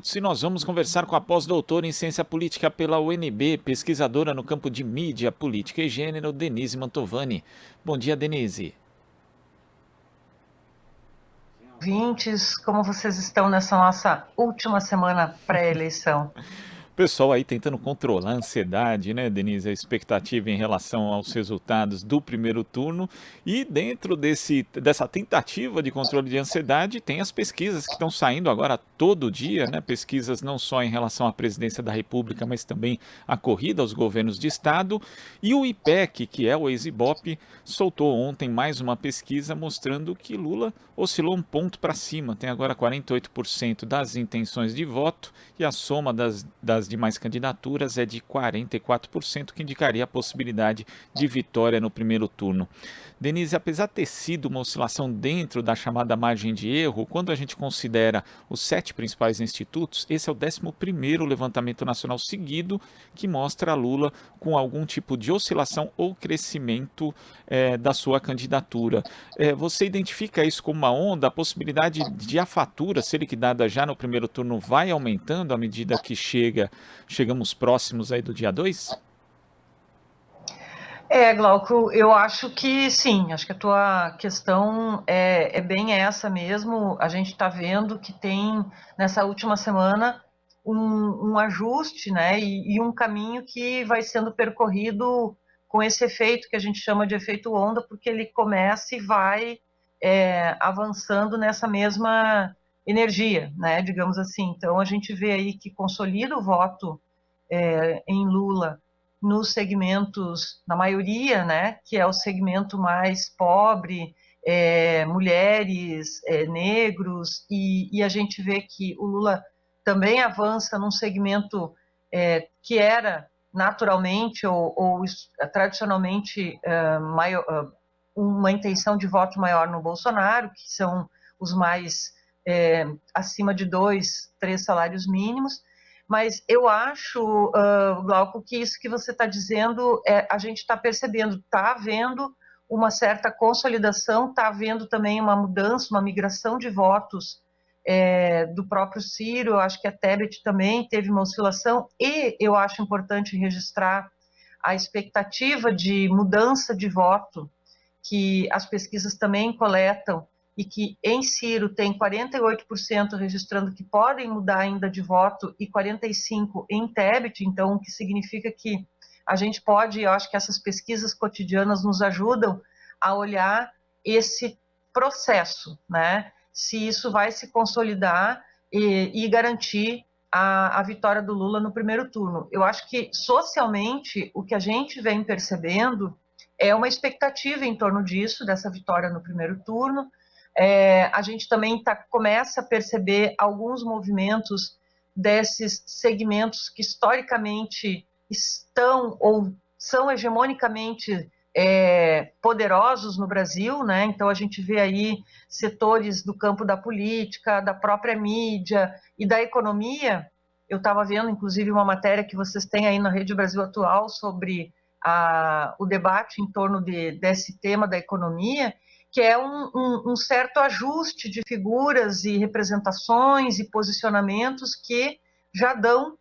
minutos e nós vamos conversar com a pós-doutora em Ciência Política pela UNB, pesquisadora no campo de mídia, política e gênero, Denise Mantovani. Bom dia, Denise. Ouvintes, como vocês estão nessa nossa última semana pré-eleição? O pessoal aí tentando controlar a ansiedade, né, Denise, a expectativa em relação aos resultados do primeiro turno. E dentro dessa tentativa de controle de ansiedade, tem as pesquisas que estão saindo agora todo dia, né? Pesquisas não só em relação à presidência da República, mas também à corrida aos governos de estado. E o IPEC, que é o ex-Ibope, soltou ontem mais uma pesquisa mostrando que Lula oscilou um ponto para cima, tem agora 48% das intenções de voto e a soma das demais candidaturas é de 44%, que indicaria a possibilidade de vitória no primeiro turno. Denise, apesar de ter sido uma oscilação dentro da chamada margem de erro, quando a gente considera os 7 principais institutos, esse é o 11º levantamento nacional seguido que mostra Lula com algum tipo de oscilação ou crescimento da sua candidatura. Você identifica isso como uma onda? A possibilidade de a fatura ser liquidada já no primeiro turno vai aumentando à medida que chegamos próximos aí do dia 2? Glauco, eu acho que sim, acho que a tua questão é bem essa mesmo. A gente está vendo que tem, nessa última semana, um ajuste, né, e um caminho que vai sendo percorrido com esse efeito que a gente chama de efeito onda, porque ele começa e vai avançando nessa mesma energia, né, digamos assim. Então, a gente vê aí que consolida o voto em Lula nos segmentos, na maioria, né, que é o segmento mais pobre, mulheres, negros, e a gente vê que o Lula também avança num segmento que era naturalmente ou tradicionalmente maior, uma intenção de voto maior no Bolsonaro, que são os mais acima de 2, 3 salários mínimos. Mas eu acho, Glauco, que isso que você está dizendo, a gente está percebendo, está havendo uma certa consolidação, está havendo também uma mudança, uma migração de votos do próprio Ciro. Eu acho que a Tebet também teve uma oscilação, e eu acho importante registrar a expectativa de mudança de voto que as pesquisas também coletam, e que em Ciro tem 48% registrando que podem mudar ainda de voto e 45% em Tebet, então o que significa que a gente pode, eu acho que essas pesquisas cotidianas nos ajudam a olhar esse processo, né? Se isso vai se consolidar e garantir a vitória do Lula no primeiro turno. Eu acho que socialmente o que a gente vem percebendo é uma expectativa em torno disso, dessa vitória no primeiro turno. A gente também começa a perceber alguns movimentos desses segmentos que historicamente estão ou são hegemonicamente poderosos no Brasil, né? Então a gente vê aí setores do campo da política, da própria mídia e da economia. Eu estava vendo, inclusive, uma matéria que vocês têm aí na Rede Brasil Atual sobre o debate em torno desse tema da economia, que é um certo ajuste de figuras e representações e posicionamentos que já dão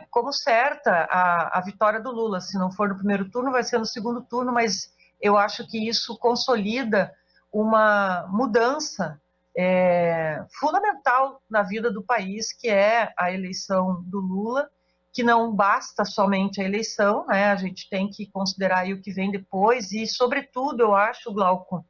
como certa a vitória do Lula. Se não for no primeiro turno, vai ser no segundo turno, mas eu acho que isso consolida uma mudança fundamental na vida do país, que é a eleição do Lula, que não basta somente a eleição, né? A gente tem que considerar aí o que vem depois e, sobretudo, eu acho, Glauco,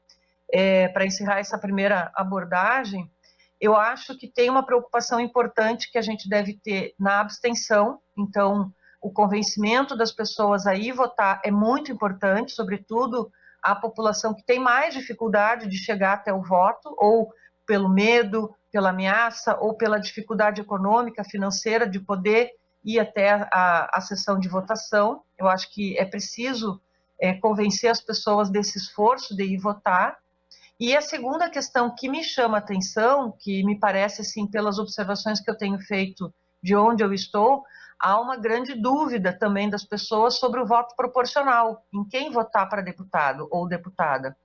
para encerrar essa primeira abordagem, eu acho que tem uma preocupação importante que a gente deve ter na abstenção. Então, o convencimento das pessoas a ir votar é muito importante, sobretudo a população que tem mais dificuldade de chegar até o voto, ou pelo medo, pela ameaça, ou pela dificuldade econômica, financeira de poder ir até a sessão de votação. Eu acho que é preciso convencer as pessoas desse esforço de ir votar. E a segunda questão que me chama a atenção, que me parece, assim, pelas observações que eu tenho feito de onde eu estou, há uma grande dúvida também das pessoas sobre o voto proporcional, em quem votar para deputado ou deputada,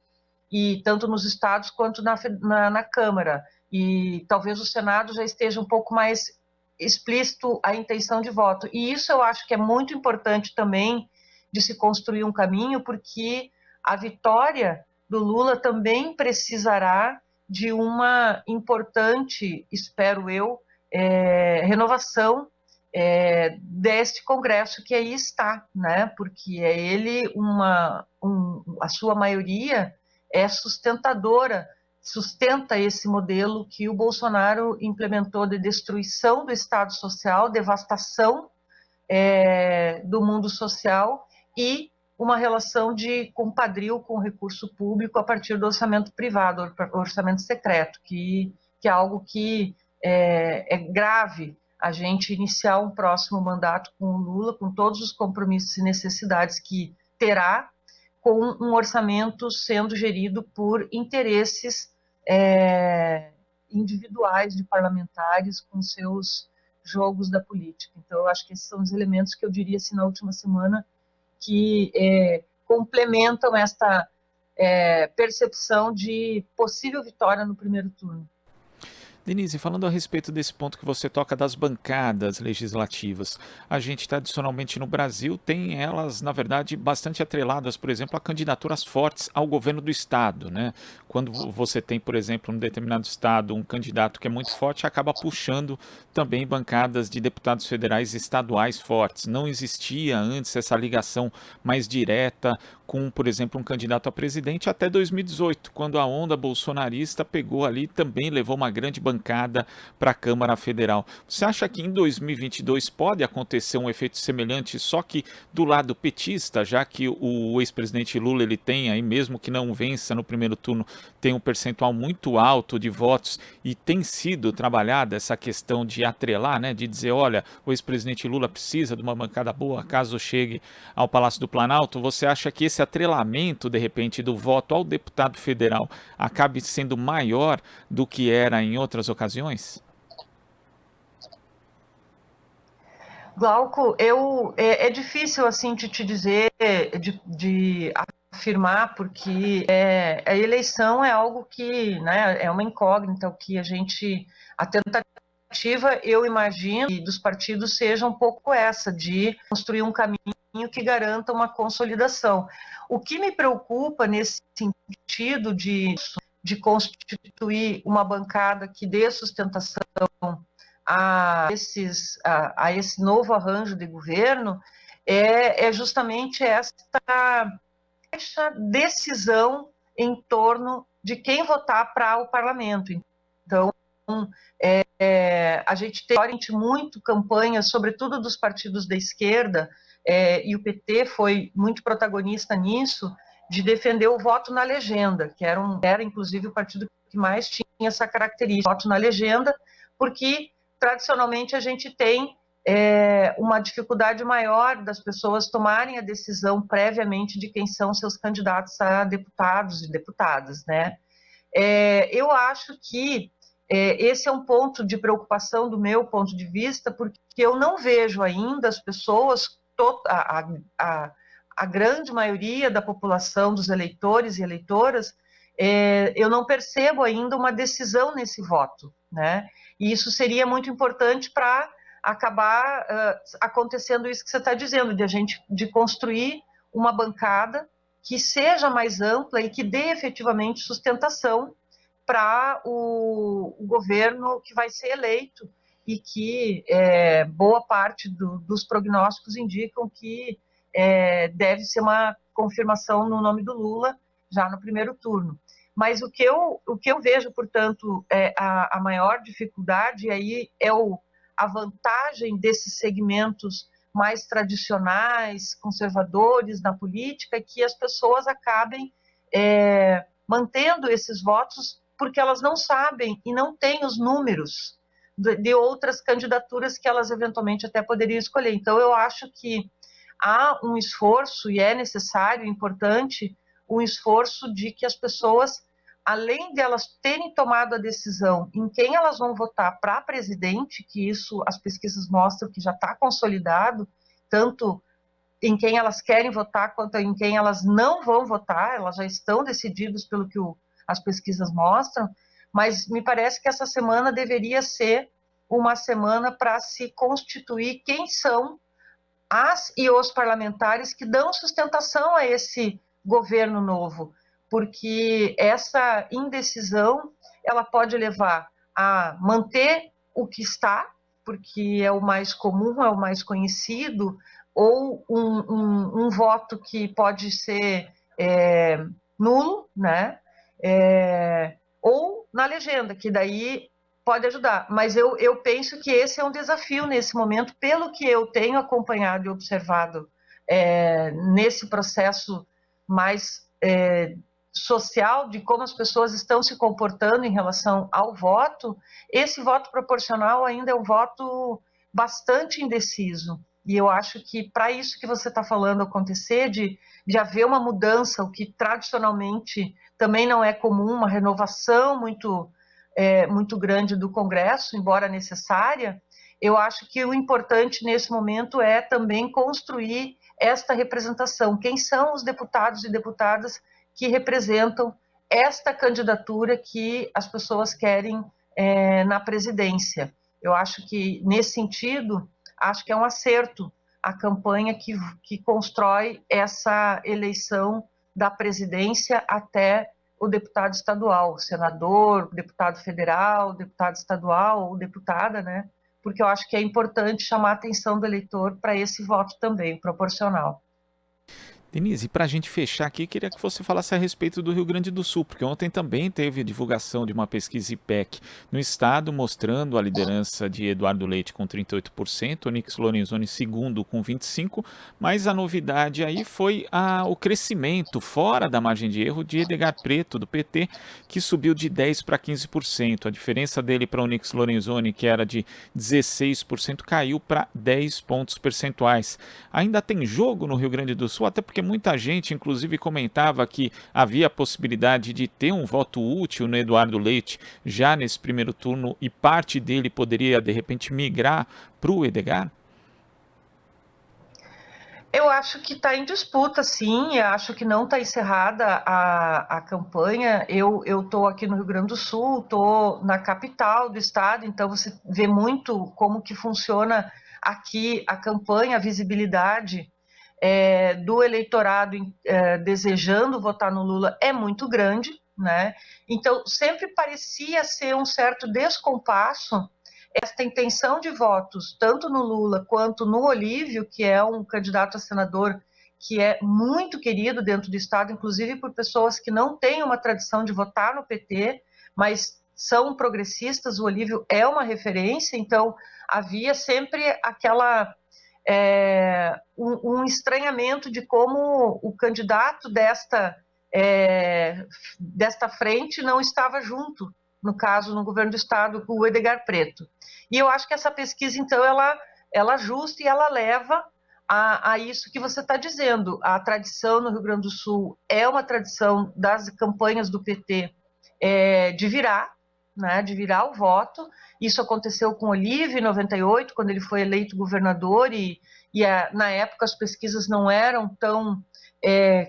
e tanto nos estados quanto na Câmara. e talvez o Senado já esteja um pouco mais explícito a intenção de voto. E isso eu acho que é muito importante também de se construir um caminho, porque a vitória do Lula também precisará de uma importante, espero eu, renovação deste Congresso que aí está, né? Porque é ele a sua maioria é sustentadora, sustenta esse modelo que o Bolsonaro implementou de destruição do Estado Social, devastação do mundo social e uma relação de compadrio com o recurso público a partir do orçamento privado, orçamento secreto, que é algo que é grave a gente iniciar um próximo mandato com o Lula, com todos os compromissos e necessidades que terá, com um orçamento sendo gerido por interesses individuais de parlamentares com seus jogos da política. Então, eu acho que esses são os elementos que eu diria assim, na última semana que complementam esta percepção de possível vitória no primeiro turno. Denise, falando a respeito desse ponto que você toca das bancadas legislativas, a gente tradicionalmente no Brasil tem elas, na verdade, bastante atreladas, por exemplo, a candidaturas fortes ao governo do estado, né? Quando você tem, por exemplo, num determinado estado um candidato que é muito forte, acaba puxando também bancadas de deputados federais e estaduais fortes. Não existia antes essa ligação mais direta com, por exemplo, um candidato a presidente até 2018, quando a onda bolsonarista pegou ali, também levou uma grande bancada para a Câmara Federal. Você acha que em 2022 pode acontecer um efeito semelhante, só que do lado petista, já que o ex-presidente Lula ele tem aí, mesmo que não vença no primeiro turno, tem um percentual muito alto de votos e tem sido trabalhada essa questão de atrelar, né, de dizer, olha, o ex-presidente Lula precisa de uma bancada boa caso chegue ao Palácio do Planalto. Você acha que esse atrelamento, de repente, do voto ao deputado federal acabe sendo maior do que era em outras ocasiões? Glauco, é difícil assim de te dizer, de afirmar, porque a eleição é algo que, né, é uma incógnita, o que a tentativa, eu imagino, dos partidos seja um pouco essa, de construir um caminho que garanta uma consolidação. O que me preocupa nesse sentido de constituir uma bancada que dê sustentação a esse novo arranjo de governo é justamente essa decisão em torno de quem votar para o parlamento. Então, a gente tem muito campanha, sobretudo dos partidos da esquerda, e o PT foi muito protagonista nisso, de defender o voto na legenda, que era inclusive o partido que mais tinha essa característica, voto na legenda, porque tradicionalmente a gente tem uma dificuldade maior das pessoas tomarem a decisão previamente de quem são seus candidatos a deputados e deputadas, né? Eu acho que esse é um ponto de preocupação do meu ponto de vista, porque eu não vejo ainda as pessoas, a grande maioria da população, dos eleitores e eleitoras, eu não percebo ainda uma decisão nesse voto, né? E isso seria muito importante para acabar acontecendo isso que você está dizendo, de construir uma bancada que seja mais ampla e que dê efetivamente sustentação para o governo que vai ser eleito e que boa parte dos prognósticos indicam que deve ser uma confirmação no nome do Lula já no primeiro turno. Mas o que eu vejo, portanto, a maior dificuldade aí a vantagem desses segmentos mais tradicionais, conservadores na política, que as pessoas acabem mantendo esses votos porque elas não sabem e não têm os números de outras candidaturas que elas eventualmente até poderiam escolher. Então, eu acho que há um esforço, e é necessário, importante, um esforço de que as pessoas, além de elas terem tomado a decisão em quem elas vão votar para presidente, que isso as pesquisas mostram que já está consolidado, tanto em quem elas querem votar quanto em quem elas não vão votar, elas já estão decididas pelo que as pesquisas mostram, mas me parece que essa semana deveria ser uma semana para se constituir quem são as e os parlamentares que dão sustentação a esse governo novo, porque essa indecisão ela pode levar a manter o que está, porque é o mais comum, é o mais conhecido, ou um voto que pode ser nulo, né? Ou na legenda, que daí pode ajudar. Mas eu penso que esse é um desafio nesse momento, pelo que eu tenho acompanhado e observado nesse processo mais social, de como as pessoas estão se comportando em relação ao voto. Esse voto proporcional ainda é um voto bastante indeciso. E eu acho que para isso que você está falando acontecer, de haver uma mudança, o que tradicionalmente também não é comum, uma renovação muito grande do Congresso, embora necessária, eu acho que o importante nesse momento é também construir esta representação. Quem são os deputados e deputadas que representam esta candidatura que as pessoas querem na presidência? Eu acho que, nesse sentido, acho que é um acerto a campanha que constrói essa eleição da presidência até o deputado estadual, senador, deputado federal, deputado estadual ou deputada, né? Porque eu acho que é importante chamar a atenção do eleitor para esse voto também, proporcional. Denise, para a gente fechar aqui, queria que você falasse a respeito do Rio Grande do Sul, porque ontem também teve divulgação de uma pesquisa IPEC no estado, mostrando a liderança de Eduardo Leite com 38%, Onyx Lorenzoni segundo com 25%, mas a novidade aí foi o crescimento fora da margem de erro de Edgar Preto, do PT, que subiu de 10% para 15%. A diferença dele para Onyx Lorenzoni, que era de 16%, caiu para 10 pontos percentuais. Ainda tem jogo no Rio Grande do Sul, até porque muita gente, inclusive, comentava que havia a possibilidade de ter um voto útil no Eduardo Leite já nesse primeiro turno e parte dele poderia, de repente, migrar para o Edgar? Eu acho que está em disputa, sim. Eu acho que não está encerrada a campanha. Eu estou aqui no Rio Grande do Sul, estou na capital do estado, então você vê muito como que funciona aqui a campanha, a visibilidade do eleitorado desejando votar no Lula é muito grande, né? Então sempre parecia ser um certo descompasso esta intenção de votos, tanto no Lula quanto no Olívio, que é um candidato a senador que é muito querido dentro do Estado, inclusive por pessoas que não têm uma tradição de votar no PT, mas são progressistas. O Olívio é uma referência, então havia sempre aquela um estranhamento de como o candidato desta frente não estava junto, no caso, no governo do estado, o Edgar Preto. E eu acho que essa pesquisa, então, ela ajusta e ela leva a isso que você está dizendo. A tradição no Rio Grande do Sul é uma tradição das campanhas do PT de virar, né, de virar o voto. Isso aconteceu com Olívio em 98, quando ele foi eleito governador, na época as pesquisas não eram tão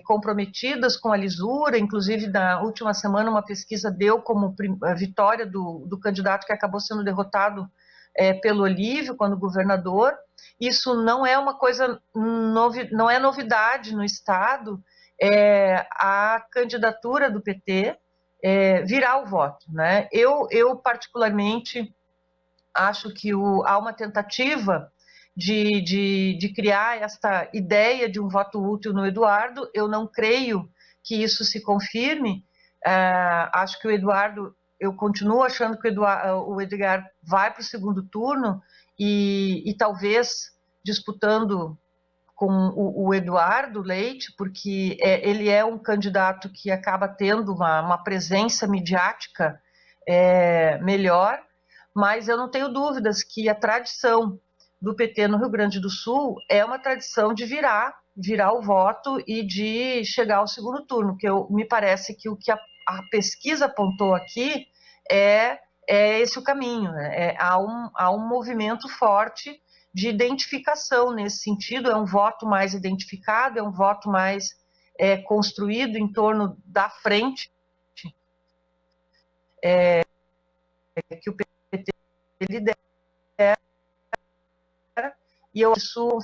comprometidas com a lisura. Inclusive, na última semana, uma pesquisa deu como a vitória do candidato que acabou sendo derrotado pelo Olívio, quando governador. Isso não é uma coisa, não é novidade no Estado, a candidatura do PT virar o voto, né? Eu particularmente acho que há uma tentativa de criar esta ideia de um voto útil no Eduardo. Eu não creio que isso se confirme. Acho que o Eduardo, eu continuo achando que o Edgar vai para o segundo turno e talvez disputando com o Eduardo Leite, porque ele é um candidato que acaba tendo uma presença midiática melhor, mas eu não tenho dúvidas que a tradição do PT no Rio Grande do Sul é uma tradição de virar o voto e de chegar ao segundo turno, que me parece que o que a pesquisa apontou aqui é esse o caminho, né? Há um movimento forte de identificação nesse sentido. É um voto mais identificado, é um voto mais construído em torno da frente que o PT lidera, e eu isso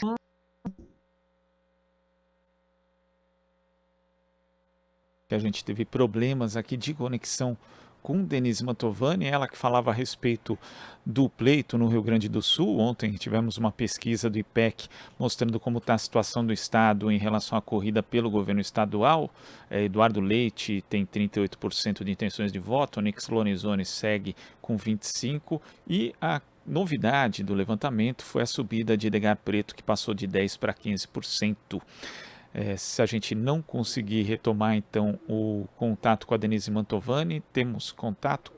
que a gente teve problemas aqui de conexão com Denise Mantovani, ela que falava a respeito do pleito no Rio Grande do Sul. Ontem tivemos uma pesquisa do IPEC mostrando como está a situação do Estado em relação à corrida pelo governo estadual. Eduardo Leite tem 38% de intenções de voto, Onyx Lorenzoni segue com 25%, e a novidade do levantamento foi a subida de Edgar Preto, que passou de 10% para 15%. Se a gente não conseguir retomar, então, o contato com a Denise Mantovani, temos contato?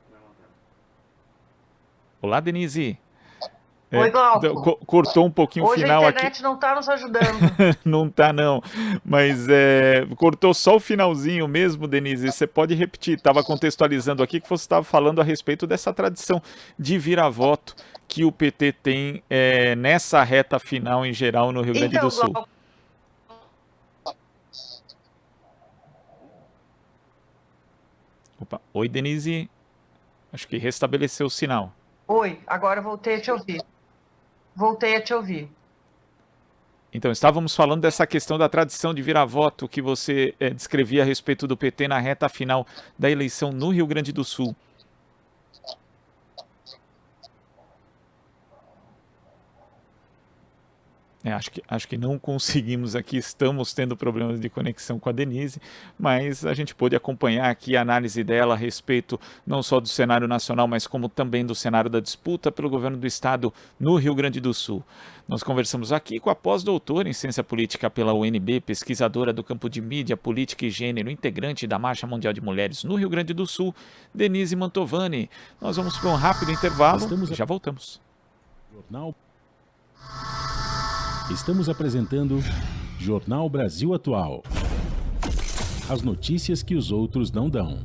Olá, Denise. Oi, Glauco. Cortou um pouquinho hoje o final aqui. Hoje a internet não está nos ajudando. Não está, não. Mas cortou só o finalzinho mesmo, Denise. Você pode repetir. Estava contextualizando aqui que você estava falando a respeito dessa tradição de vira-voto que o PT tem nessa reta final em geral no Rio Grande do Sul. Glauco, opa. Oi, Denise. Acho que restabeleceu o sinal. Oi, agora voltei a te ouvir. Voltei a te ouvir. Então, estávamos falando dessa questão da tradição de vira-voto que você descrevia a respeito do PT na reta final da eleição no Rio Grande do Sul. Acho que não conseguimos aqui, estamos tendo problemas de conexão com a Denise, mas a gente pôde acompanhar aqui a análise dela a respeito não só do cenário nacional, mas como também do cenário da disputa pelo governo do estado no Rio Grande do Sul. Nós conversamos aqui com a pós-doutora em Ciência Política pela UNB, pesquisadora do campo de mídia, política e gênero, integrante da Marcha Mundial de Mulheres no Rio Grande do Sul, Denise Mantovani. Nós vamos para um rápido intervalo e já voltamos. Estamos apresentando Jornal Brasil Atual. As notícias que os outros não dão.